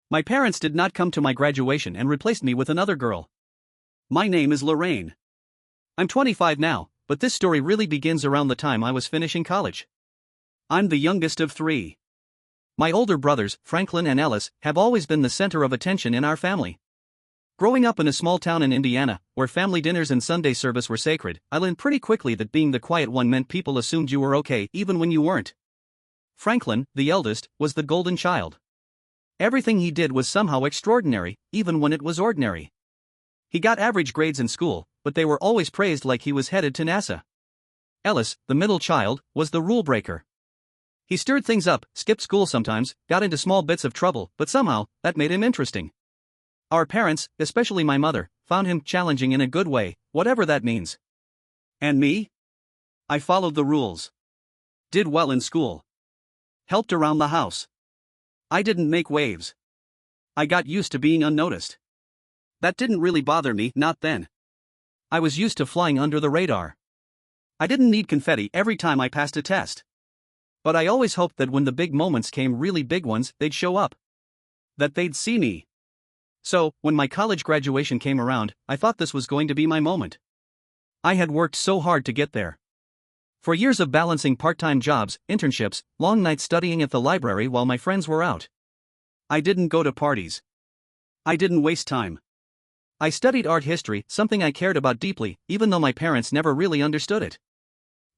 My parents did not come to my graduation and replaced me with another girl. My name is Lorraine. I'm 25 now, but this story really begins around the time I was finishing college. I'm the youngest of three. My older brothers, Franklin and Ellis, have always been the center of attention in our family. Growing up in a small town in Indiana, where family dinners and Sunday service were sacred, I learned pretty quickly that being the quiet one meant people assumed you were okay even when you weren't. Franklin, the eldest, was the golden child. Everything he did was somehow extraordinary, even when it was ordinary. He got average grades in school, but they were always praised like he was headed to NASA. Ellis, the middle child, was the rule breaker. He stirred things up, skipped school sometimes, got into small bits of trouble, but somehow, that made him interesting. Our parents, especially my mother, found him challenging in a good way, whatever that means. And me? I followed the rules. Did well in school. Helped around the house. I didn't make waves. I got used to being unnoticed. That didn't really bother me, not then. I was used to flying under the radar. I didn't need confetti every time I passed a test. But I always hoped that when the big moments came, really big ones, they'd show up. That they'd see me. So, when my college graduation came around, I thought this was going to be my moment. I had worked so hard to get there. For years of balancing part-time jobs, internships, long nights studying at the library while my friends were out. I didn't go to parties. I didn't waste time. I studied art history, something I cared about deeply, even though my parents never really understood it.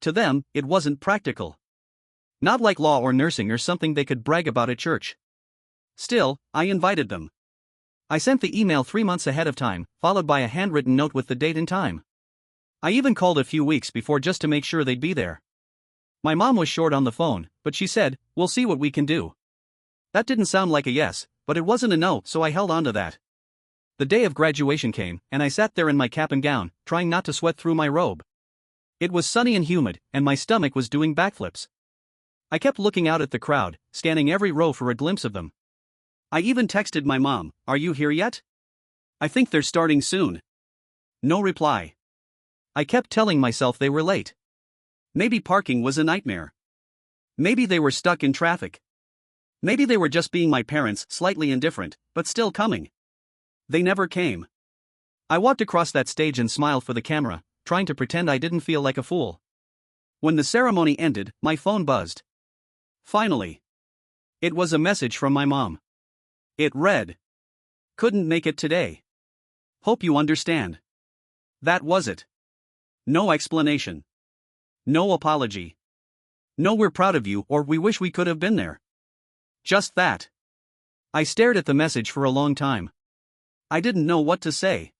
To them, it wasn't practical. Not like law or nursing or something they could brag about at church. Still, I invited them. I sent the email 3 months ahead of time, followed by a handwritten note with the date and time. I even called a few weeks before just to make sure they'd be there. My mom was short on the phone, but she said, "We'll see what we can do." That didn't sound like a yes, but it wasn't a no, so I held on to that. The day of graduation came, and I sat there in my cap and gown, trying not to sweat through my robe. It was sunny and humid, and my stomach was doing backflips. I kept looking out at the crowd, scanning every row for a glimpse of them. I even texted my mom, "Are you here yet? I think they're starting soon." No reply. I kept telling myself they were late. Maybe parking was a nightmare. Maybe they were stuck in traffic. Maybe they were just being my parents, slightly indifferent, but still coming. They never came. I walked across that stage and smiled for the camera, trying to pretend I didn't feel like a fool. When the ceremony ended, my phone buzzed. Finally. It was a message from my mom. It read, "Couldn't make it today. Hope you understand." That was it. No explanation. No apology. No "we're proud of you" or "we wish we could have been there." Just that. I stared at the message for a long time. I didn't know what to say.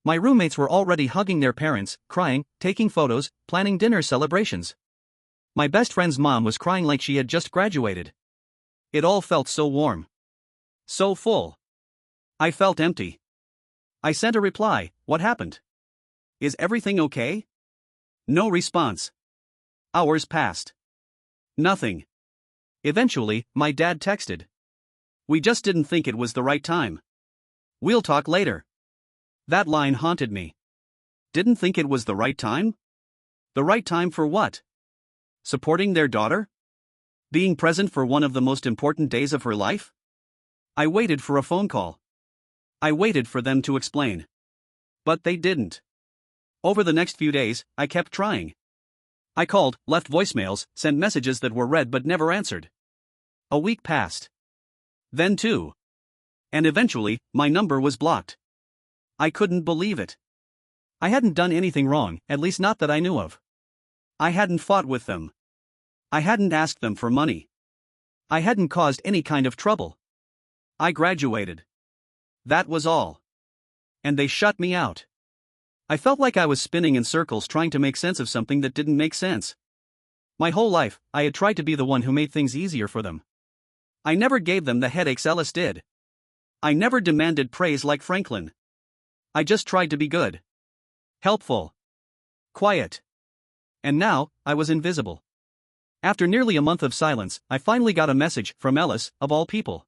My roommates were already hugging their parents, crying, taking photos, planning dinner celebrations. My best friend's mom was crying like she had just graduated. It all felt so warm. So full. I felt empty. I sent a reply, "What happened? Is everything okay?" No response. Hours passed. Nothing. Eventually, my dad texted. "We just didn't think it was the right time. We'll talk later." That line haunted me. Didn't think it was the right time? The right time for what? Supporting their daughter? Being present for one of the most important days of her life? I waited for a phone call. I waited for them to explain. But they didn't. Over the next few days, I kept trying. I called, left voicemails, sent messages that were read but never answered. A week passed. Then 2. And eventually, my number was blocked. I couldn't believe it. I hadn't done anything wrong, at least not that I knew of. I hadn't fought with them. I hadn't asked them for money. I hadn't caused any kind of trouble. I graduated. That was all. And they shut me out. I felt like I was spinning in circles trying to make sense of something that didn't make sense. My whole life, I had tried to be the one who made things easier for them. I never gave them the headaches Ellis did. I never demanded praise like Franklin. I just tried to be good. Helpful. Quiet. And now, I was invisible. After nearly a month of silence, I finally got a message from Ellis, of all people.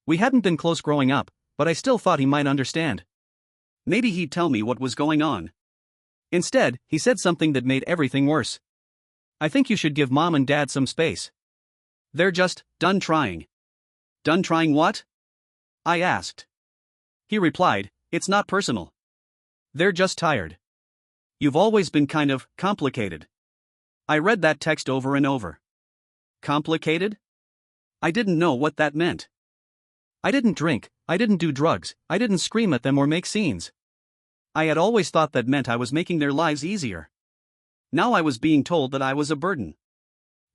We hadn't been close growing up, but I still thought he might understand. Maybe he'd tell me what was going on. Instead, he said something that made everything worse. "I think you should give Mom and Dad some space. They're just done trying." Done trying what? I asked. He replied, "It's not personal. They're just tired. You've always been kind of complicated." I read that text over and over. Complicated? I didn't know what that meant. I didn't drink, I didn't do drugs, I didn't scream at them or make scenes. I had always thought that meant I was making their lives easier. Now I was being told that I was a burden.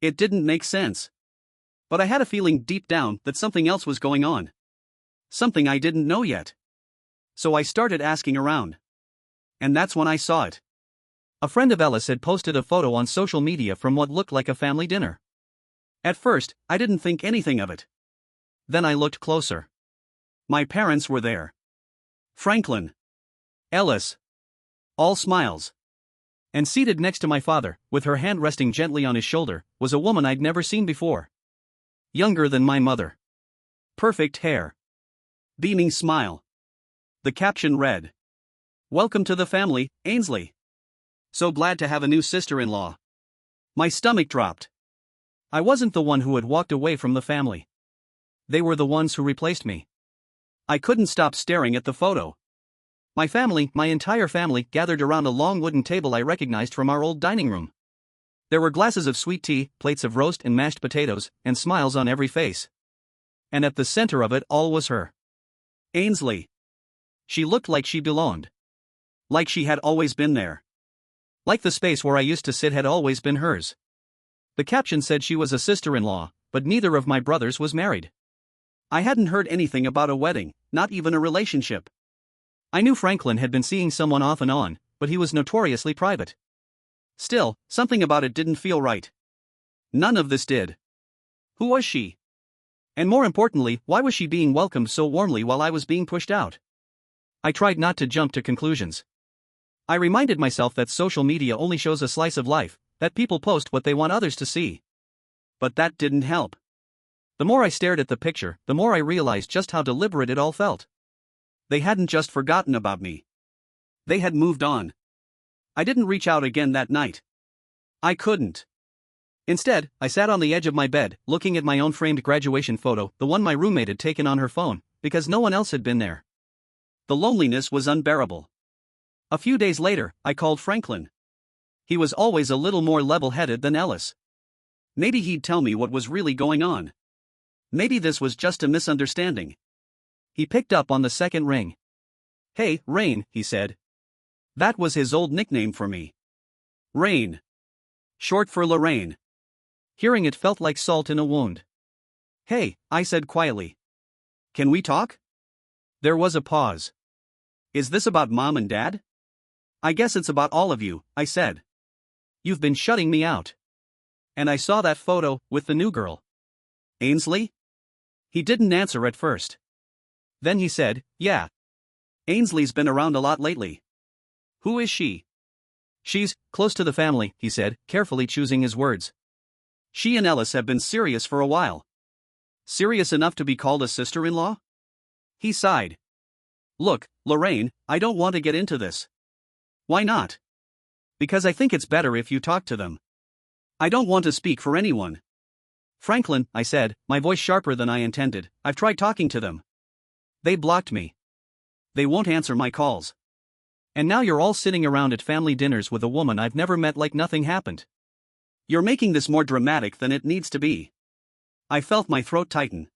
It didn't make sense. But I had a feeling deep down that something else was going on. Something I didn't know yet. So I started asking around. And that's when I saw it. A friend of Ellis had posted a photo on social media from what looked like a family dinner. At first, I didn't think anything of it. Then I looked closer. My parents were there. Franklin. Ellis. All smiles. And seated next to my father, with her hand resting gently on his shoulder, was a woman I'd never seen before. Younger than my mother. Perfect hair. Beaming smile. The caption read, "Welcome to the family, Ainsley. So glad to have a new sister-in-law." My stomach dropped. I wasn't the one who had walked away from the family. They were the ones who replaced me. I couldn't stop staring at the photo. My family, my entire family, gathered around a long wooden table I recognized from our old dining room. There were glasses of sweet tea, plates of roast and mashed potatoes, and smiles on every face. And at the center of it all was her. Ainsley. She looked like she belonged. Like she had always been there. Like the space where I used to sit had always been hers. The caption said she was a sister-in-law, but neither of my brothers was married. I hadn't heard anything about a wedding, not even a relationship. I knew Franklin had been seeing someone off and on, but he was notoriously private. Still, something about it didn't feel right. None of this did. Who was she? And more importantly, why was she being welcomed so warmly while I was being pushed out? I tried not to jump to conclusions. I reminded myself that social media only shows a slice of life, that people post what they want others to see. But that didn't help. The more I stared at the picture, the more I realized just how deliberate it all felt. They hadn't just forgotten about me. They had moved on. I didn't reach out again that night. I couldn't. Instead, I sat on the edge of my bed, looking at my own framed graduation photo, the one my roommate had taken on her phone, because no one else had been there. The loneliness was unbearable. A few days later, I called Franklin. He was always a little more level-headed than Ellis. Maybe he'd tell me what was really going on. Maybe this was just a misunderstanding. He picked up on the second ring. "Hey, Rain," he said. That was his old nickname for me. Rain. Short for Lorraine. Hearing it felt like salt in a wound. "Hey," I said quietly. "Can we talk?" There was a pause. "Is this about Mom and Dad?" "I guess it's about all of you," I said. "You've been shutting me out. And I saw that photo, with the new girl." "Ainsley?" He didn't answer at first. Then he said, "Yeah. Ainsley's been around a lot lately." "Who is she?" "She's close to the family," he said, carefully choosing his words. "She and Ellis have been serious for a while." "Serious enough to be called a sister-in-law?" He sighed. "Look, Lorraine, I don't want to get into this." "Why not?" "Because I think it's better if you talk to them." "I don't want to speak for anyone." "Franklin," I said, my voice sharper than I intended, "I've tried talking to them. They blocked me. They won't answer my calls. And now you're all sitting around at family dinners with a woman I've never met like nothing happened. You're making this more dramatic than it needs to be." I felt my throat tighten.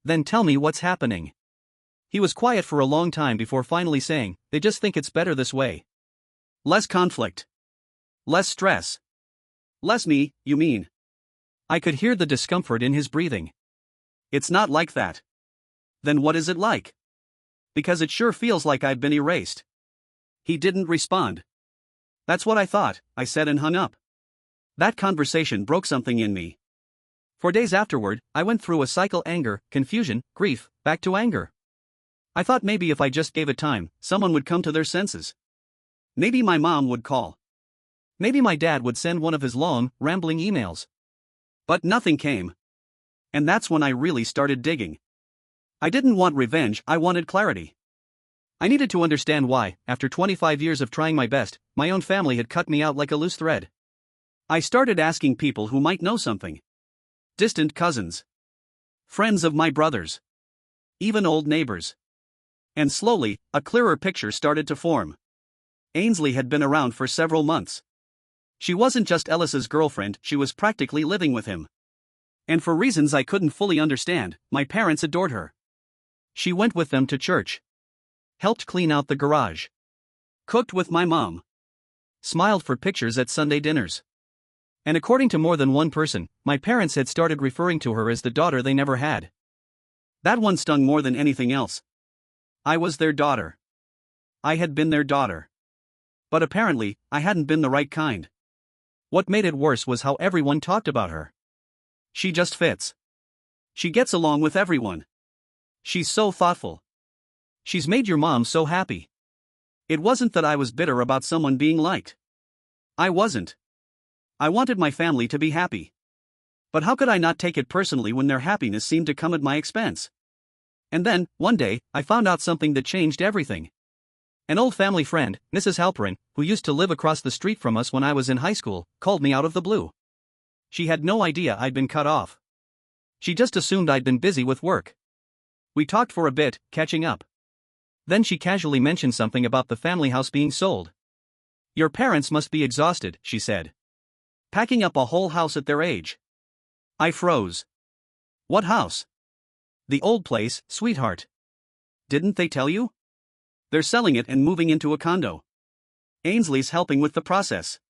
"Then tell me what's happening." He was quiet for a long time before finally saying, "They just think it's better this way. Less conflict. Less stress." "Less me, you mean?" I could hear the discomfort in his breathing. "It's not like that." "Then what is it like?" "Because it sure feels like I've been erased." He didn't respond. "That's what I thought," I said and hung up. That conversation broke something in me. For days afterward, I went through a cycle: anger, confusion, grief, back to anger. I thought maybe if I just gave it time, someone would come to their senses. Maybe my mom would call. Maybe my dad would send one of his long, rambling emails. But nothing came. And that's when I really started digging. I didn't want revenge, I wanted clarity. I needed to understand why, after 25 years of trying my best, my own family had cut me out like a loose thread. I started asking people who might know something. Distant cousins. Friends of my brothers. even old neighbors. And slowly, a clearer picture started to form. Ainsley had been around for several months. She wasn't just Ellis's girlfriend, she was practically living with him. And for reasons I couldn't fully understand, my parents adored her. She went with them to church, helped clean out the garage, cooked with my mom, smiled for pictures at Sunday dinners. And according to more than one person, my parents had started referring to her as the daughter they never had. That one stung more than anything else. I was their daughter. I had been their daughter. But apparently, I hadn't been the right kind. What made it worse was how everyone talked about her. She just fits. She gets along with everyone. She's so thoughtful. She's made your mom so happy. It wasn't that I was bitter about someone being liked. I wasn't. I wanted my family to be happy. But how could I not take it personally when their happiness seemed to come at my expense? And then, one day, I found out something that changed everything. An old family friend, Mrs. Halperin, who used to live across the street from us when I was in high school, called me out of the blue. She had no idea I'd been cut off. She just assumed I'd been busy with work. We talked for a bit, catching up. Then she casually mentioned something about the family house being sold. "Your parents must be exhausted," she said. "Packing up a whole house at their age." I froze. "What house?" "The old place, sweetheart. Didn't they tell you? They're selling it and moving into a condo. Ainsley's helping with the process."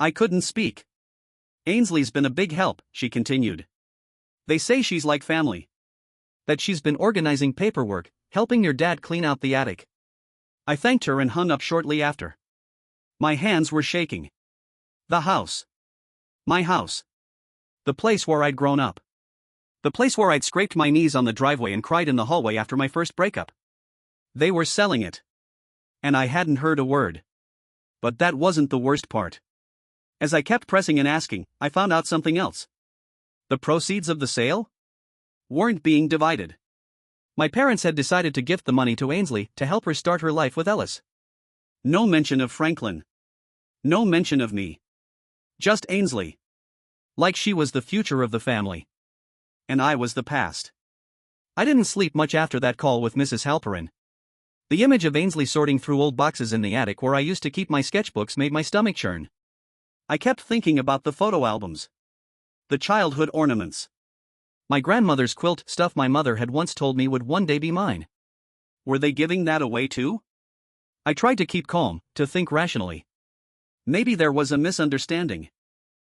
I couldn't speak. "Ainsley's been a big help," she continued. "They say she's like family. That she's been organizing paperwork, helping your dad clean out the attic." I thanked her and hung up shortly after. My hands were shaking. The house. My house. The place where I'd grown up. The place where I'd scraped my knees on the driveway and cried in the hallway after my first breakup. They were selling it. And I hadn't heard a word. But that wasn't the worst part. As I kept pressing and asking, I found out something else. The proceeds of the sale weren't being divided. My parents had decided to gift the money to Ainsley to help her start her life with Ellis. No mention of Franklin. No mention of me. Just Ainsley. Like she was the future of the family. And I was the past. I didn't sleep much after that call with Mrs. Halperin. The image of Ainsley sorting through old boxes in the attic where I used to keep my sketchbooks made my stomach churn. I kept thinking about the photo albums. The childhood ornaments. My grandmother's quilt stuff my mother had once told me would one day be mine. Were they giving that away too? I tried to keep calm, to think rationally. Maybe there was a misunderstanding.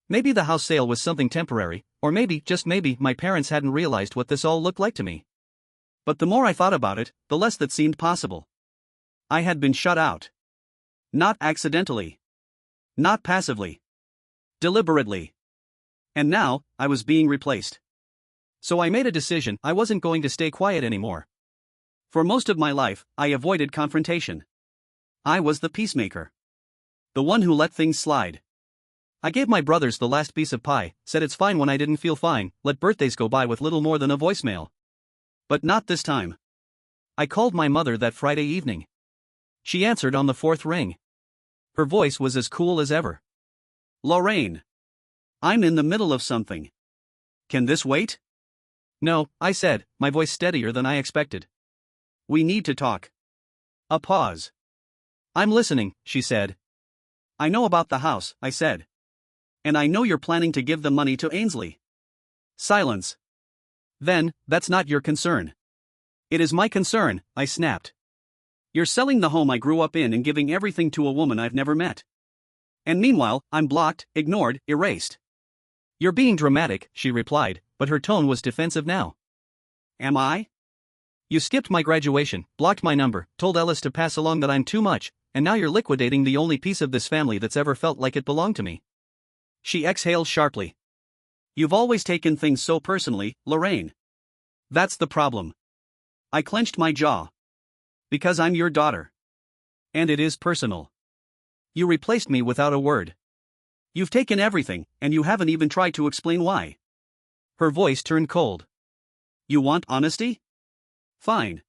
Maybe the house sale was something temporary, or maybe, just maybe, my parents hadn't realized what this all looked like to me. But the more I thought about it, the less that seemed possible. I had been shut out. Not accidentally. Not passively. Deliberately. And now, I was being replaced. So I made a decision. I wasn't going to stay quiet anymore. For most of my life, I avoided confrontation. I was the peacemaker. The one who let things slide. I gave my brothers the last piece of pie, said it's fine when I didn't feel fine, let birthdays go by with little more than a voicemail. But not this time. I called my mother that Friday evening. She answered on the fourth ring. Her voice was as cool as ever. "Lorraine. I'm in the middle of something. Can this wait?" "No," I said, my voice steadier than I expected. "We need to talk." A pause. "I'm listening," she said. "I know about the house," I said. "And I know you're planning to give the money to Ainsley." Silence. "Then, that's not your concern." "It is my concern," I snapped. "You're selling the home I grew up in and giving everything to a woman I've never met. And meanwhile, I'm blocked, ignored, erased." "You're being dramatic," she replied, but her tone was defensive now. "Am I? You skipped my graduation, blocked my number, told Ellis to pass along that I'm too much, and now you're liquidating the only piece of this family that's ever felt like it belonged to me." She exhaled sharply. "You've always taken things so personally, Lorraine. That's the problem." I clenched my jaw. "Because I'm your daughter. And it is personal. You replaced me without a word. You've taken everything, and you haven't even tried to explain why." Her voice turned cold. "You want honesty? Fine.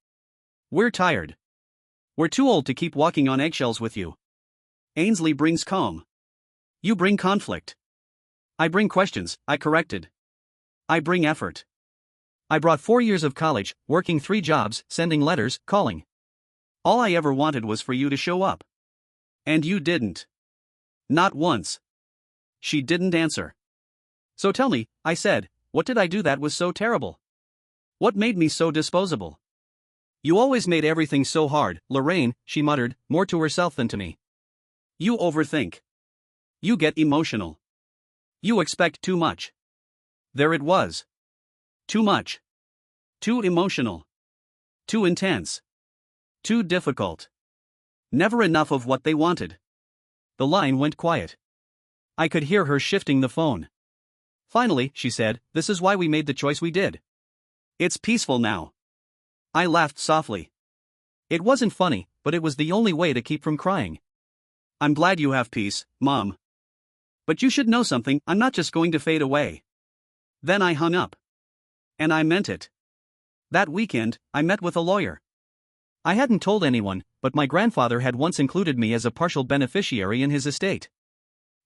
We're tired. We're too old to keep walking on eggshells with you. Ainsley brings calm. You bring conflict. I bring questions," I corrected. "I bring effort. I brought 4 years of college, working 3 jobs, sending letters, calling. All I ever wanted was for you to show up. And you didn't. Not once. She didn't answer. So tell me, I said, what did I do that was so terrible? What made me so disposable? You always made everything so hard, Lorraine, she muttered, more to herself than to me. You overthink. You get emotional. You expect too much. There it was. Too much. Too emotional. Too intense. Too difficult. Never enough of what they wanted. The line went quiet. I could hear her shifting the phone. Finally, she said, this is why we made the choice we did. It's peaceful now. I laughed softly. It wasn't funny, but it was the only way to keep from crying. I'm glad you have peace, Mom. But you should know something, I'm not just going to fade away. Then I hung up. And I meant it. That weekend, I met with a lawyer. I hadn't told anyone, but my grandfather had once included me as a partial beneficiary in his estate.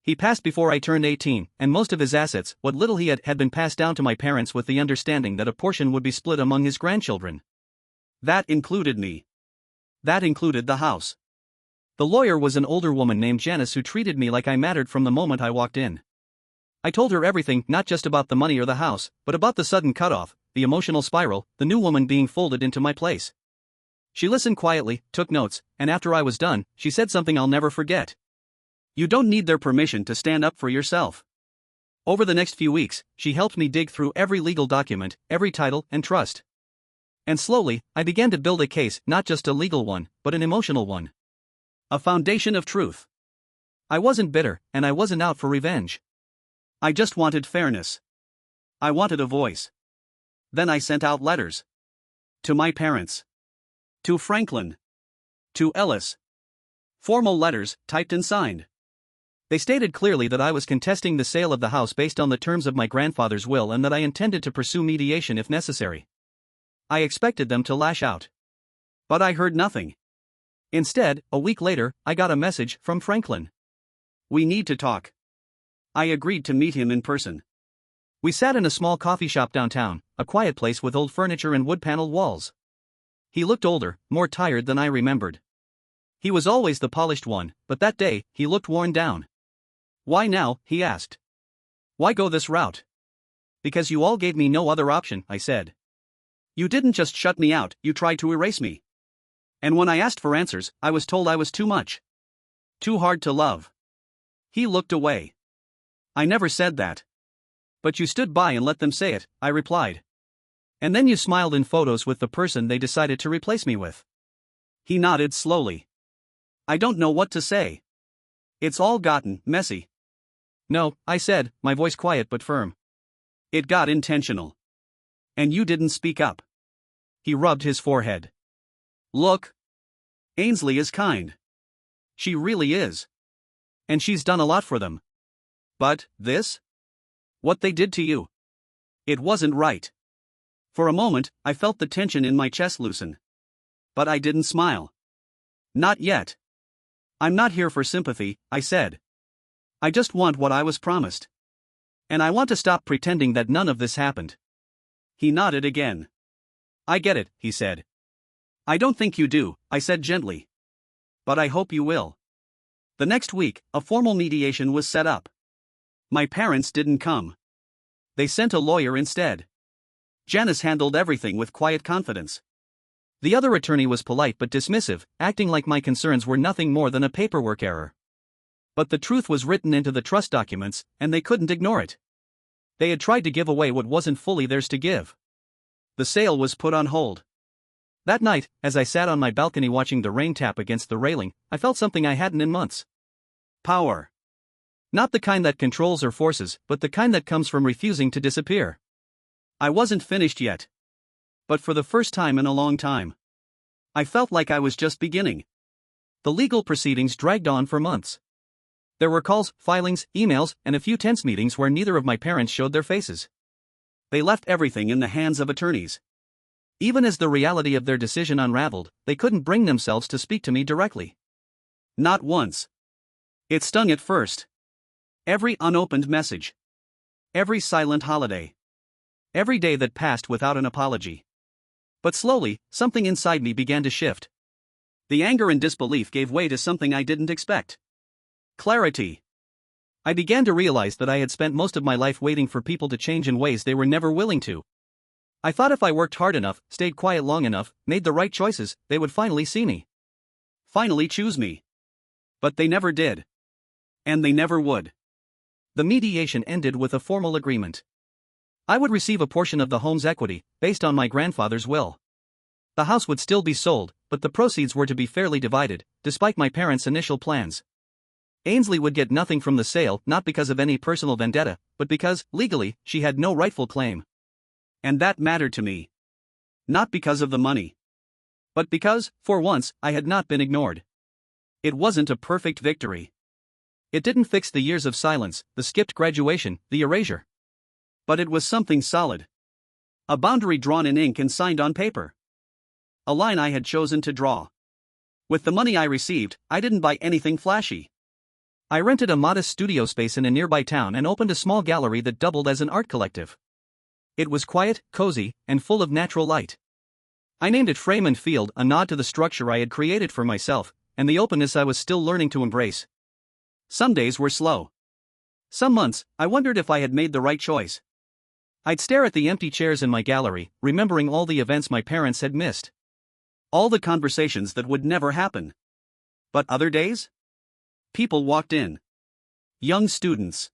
He passed before I turned 18, and most of his assets, what little he had been passed down to my parents with the understanding that a portion would be split among his grandchildren. That included me. That included the house. The lawyer was an older woman named Janice who treated me like I mattered from the moment I walked in. I told her everything, not just about the money or the house, but about the sudden cutoff, the emotional spiral, the new woman being folded into my place. She listened quietly, took notes, and after I was done, she said something I'll never forget. You don't need their permission to stand up for yourself. Over the next few weeks, she helped me dig through every legal document, every title and trust. And slowly, I began to build a case, not just a legal one, but an emotional one. A foundation of truth. I wasn't bitter, and I wasn't out for revenge. I just wanted fairness. I wanted a voice. Then I sent out letters. To my parents. To Franklin. To Ellis. Formal letters, typed and signed. They stated clearly that I was contesting the sale of the house based on the terms of my grandfather's will and that I intended to pursue mediation if necessary. I expected them to lash out. But I heard nothing. Instead, a week later, I got a message from Franklin. We need to talk. I agreed to meet him in person. We sat in a small coffee shop downtown, a quiet place with old furniture and wood-paneled walls. He looked older, more tired than I remembered. He was always the polished one, but that day, he looked worn down. Why now, he asked. Why go this route? Because you all gave me no other option, I said. You didn't just shut me out, you tried to erase me. And when I asked for answers, I was told I was too much. Too hard to love. He looked away. I never said that. But you stood by and let them say it, I replied. And then you smiled in photos with the person they decided to replace me with. He nodded slowly. I don't know what to say. It's all gotten messy. No, I said, my voice quiet but firm. It got intentional. And you didn't speak up. He rubbed his forehead. Look. Ainsley is kind. She really is. And she's done a lot for them. But, this? What they did to you? It wasn't right. For a moment, I felt the tension in my chest loosen. But I didn't smile. Not yet. I'm not here for sympathy, I said. I just want what I was promised. And I want to stop pretending that none of this happened. He nodded again. I get it, he said. I don't think you do, I said gently. But I hope you will. The next week, a formal mediation was set up. My parents didn't come. They sent a lawyer instead. Janice handled everything with quiet confidence. The other attorney was polite but dismissive, acting like my concerns were nothing more than a paperwork error. But the truth was written into the trust documents, and they couldn't ignore it. They had tried to give away what wasn't fully theirs to give. The sale was put on hold. That night, as I sat on my balcony watching the rain tap against the railing, I felt something I hadn't in months. Power. Not the kind that controls or forces, but the kind that comes from refusing to disappear. I wasn't finished yet. But for the first time in a long time, I felt like I was just beginning. The legal proceedings dragged on for months. There were calls, filings, emails, and a few tense meetings where neither of my parents showed their faces. They left everything in the hands of attorneys. Even as the reality of their decision unraveled, they couldn't bring themselves to speak to me directly. Not once. It stung at first. Every unopened message. Every silent holiday. every day that passed without an apology. But slowly, something inside me began to shift. The anger and disbelief gave way to something I didn't expect. Clarity. I began to realize that I had spent most of my life waiting for people to change in ways they were never willing to. I thought if I worked hard enough, stayed quiet long enough, made the right choices, they would finally see me. Finally choose me. But they never did. And they never would. The mediation ended with a formal agreement. I would receive a portion of the home's equity, based on my grandfather's will. The house would still be sold, but the proceeds were to be fairly divided, despite my parents' initial plans. Ainsley would get nothing from the sale, not because of any personal vendetta, but because, legally, she had no rightful claim. And that mattered to me. Not because of the money. But because, for once, I had not been ignored. It wasn't a perfect victory. It didn't fix the years of silence, the skipped graduation, the erasure. But it was something solid. A boundary drawn in ink and signed on paper. A line I had chosen to draw. With the money I received, I didn't buy anything flashy. I rented a modest studio space in a nearby town and opened a small gallery that doubled as an art collective. It was quiet, cozy, and full of natural light. I named it Frame and Field, a nod to the structure I had created for myself, and the openness I was still learning to embrace. Some days were slow. Some months, I wondered if I had made the right choice. I'd stare at the empty chairs in my gallery, remembering all the events my parents had missed. All the conversations that would never happen. But other days? People walked in. Young students.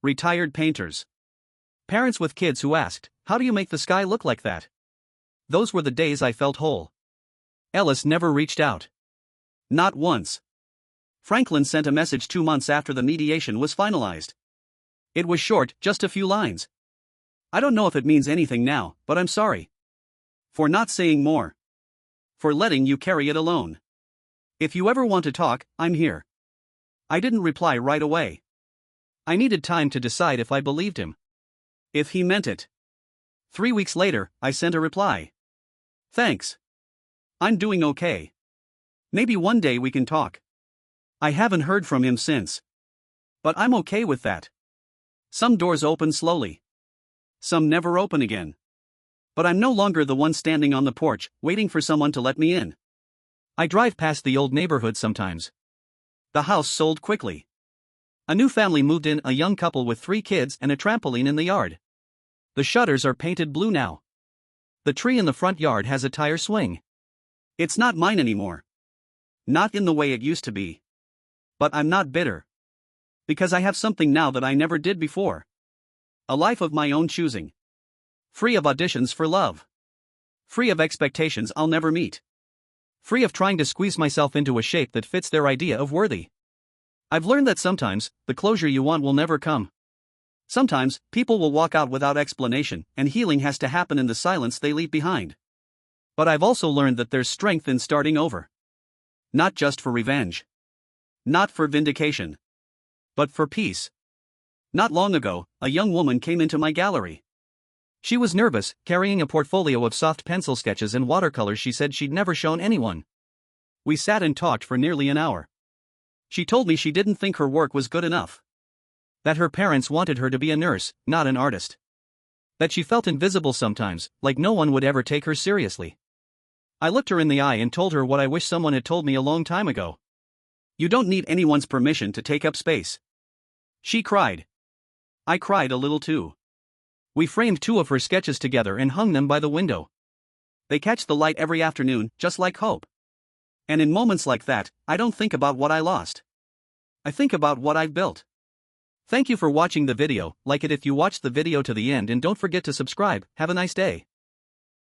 Retired painters. Parents with kids who asked, "How do you make the sky look like that?" Those were the days I felt whole. Ellis never reached out. Not once. Franklin sent a message 2 months after the mediation was finalized. It was short, just a few lines. "I don't know if it means anything now, but I'm sorry. For not saying more. For letting you carry it alone. If you ever want to talk, I'm here." I didn't reply right away. I needed time to decide if I believed him. If he meant it. 3 weeks later, I sent a reply. "Thanks. I'm doing okay. Maybe one day we can talk." I haven't heard from him since. But I'm okay with that. Some doors open slowly. Some never open again. But I'm no longer the one standing on the porch, waiting for someone to let me in. I drive past the old neighborhood sometimes. The house sold quickly. A new family moved in, a young couple with 3 kids and a trampoline in the yard. The shutters are painted blue now. The tree in the front yard has a tire swing. It's not mine anymore. Not in the way it used to be. But I'm not bitter. Because I have something now that I never did before. A life of my own choosing. Free of auditions for love. Free of expectations I'll never meet. Free of trying to squeeze myself into a shape that fits their idea of worthy. I've learned that sometimes, the closure you want will never come. Sometimes, people will walk out without explanation, and healing has to happen in the silence they leave behind. But I've also learned that there's strength in starting over. Not just for revenge. Not for vindication. But for peace. Not long ago, a young woman came into my gallery. She was nervous, carrying a portfolio of soft pencil sketches and watercolors she said she'd never shown anyone. We sat and talked for nearly an hour. She told me she didn't think her work was good enough. That her parents wanted her to be a nurse, not an artist. That she felt invisible sometimes, like no one would ever take her seriously. I looked her in the eye and told her what I wish someone had told me a long time ago. You don't need anyone's permission to take up space. She cried. I cried a little too. We framed 2 of her sketches together and hung them by the window. They catch the light every afternoon, just like hope. And in moments like that, I don't think about what I lost. I think about what I've built. Thank you for watching the video. Like it if you watched the video to the end and don't forget to subscribe. Have a nice day.